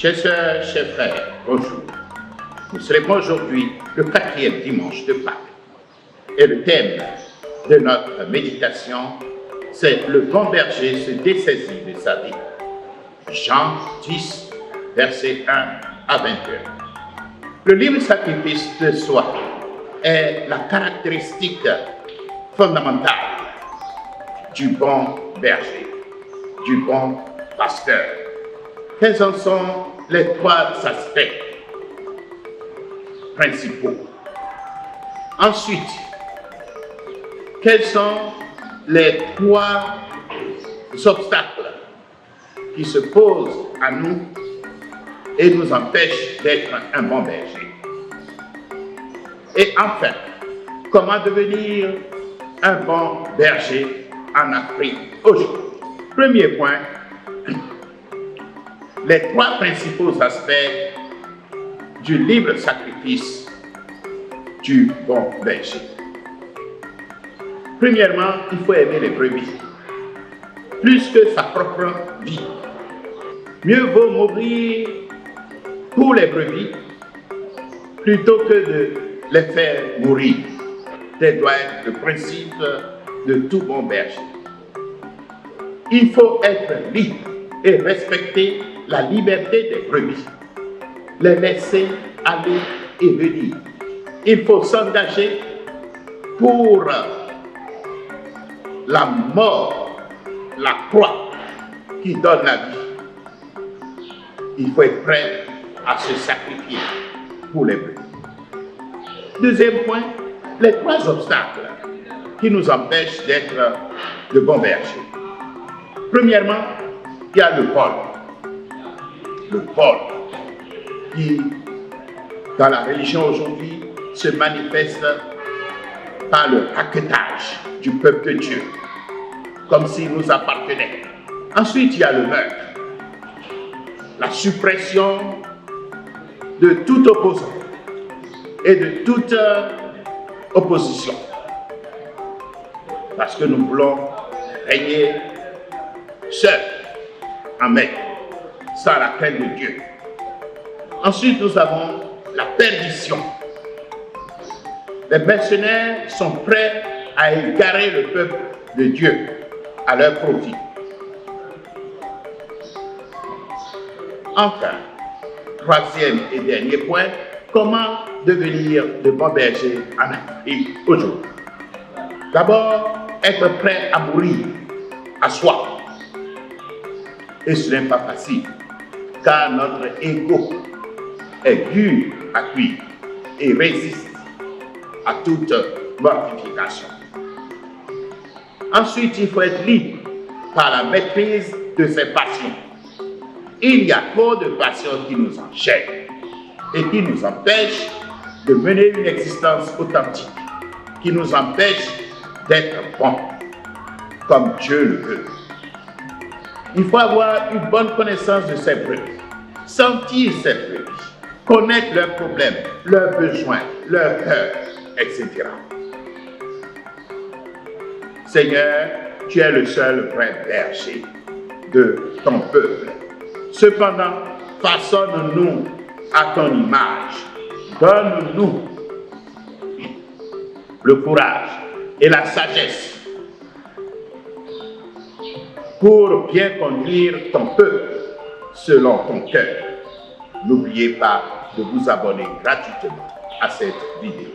Chers sœurs, chers frères, bonjour. Nous célébrons aujourd'hui le 4e dimanche de Pâques. Et le thème de notre méditation, c'est le bon berger se dessaisit de sa vie. Jean 10, versets 1 à 21. Le libre sacrifice de soi est la caractéristique fondamentale du bon berger, du bon pasteur. Quels en sont les 3 aspects principaux? Ensuite, quels sont les 3 obstacles qui se posent à nous et nous empêchent d'être un bon berger? Et enfin, comment devenir un bon berger en Afrique aujourd'hui? Premier point, les 3 principaux aspects du libre sacrifice du bon berger. Premièrement, il faut aimer les brebis, plus que sa propre vie. Mieux vaut mourir pour les brebis plutôt que de les faire mourir. Tel doit être le principe de tout bon berger. Il faut être libre et respecter la liberté des brebis, les laisser aller et venir. Il faut s'engager pour la mort, la croix qui donne la vie. Il faut être prêt à se sacrifier pour les brebis. Deuxième point, les 3 obstacles qui nous empêchent d'être de bons bergers. Premièrement, il y a le vol. Le vol qui, dans la religion aujourd'hui, se manifeste par le raquettage du peuple de Dieu, comme s'il nous appartenait. Ensuite, il y a le meurtre, la suppression de tout opposant et de toute opposition, parce que nous voulons régner seuls en maître, sans la crainte de Dieu. Ensuite, nous avons la perdition. Les mercenaires sont prêts à égarer le peuple de Dieu à leur profit. Enfin, 3e et dernier point, comment devenir de bons bergers en Afrique aujourd'hui? D'abord, être prêt à mourir à soi. Et ce n'est pas facile, car notre ego est dur à cuire et résiste à toute mortification. Ensuite, il faut être libre par la maîtrise de ses passions. Il y a trop de passions qui nous enchaînent et qui nous empêchent de mener une existence authentique, qui nous empêchent d'être bons, comme Dieu le veut. Il faut avoir une bonne connaissance de ses brebis, sentir ses brebis, connaître leurs problèmes, leurs besoins, leurs peurs, etc. Seigneur, tu es le seul vrai berger de ton peuple. Cependant, façonne-nous à ton image. Donne-nous le courage et la sagesse pour bien conduire ton peuple selon ton cœur. N'oubliez pas de vous abonner gratuitement à cette vidéo.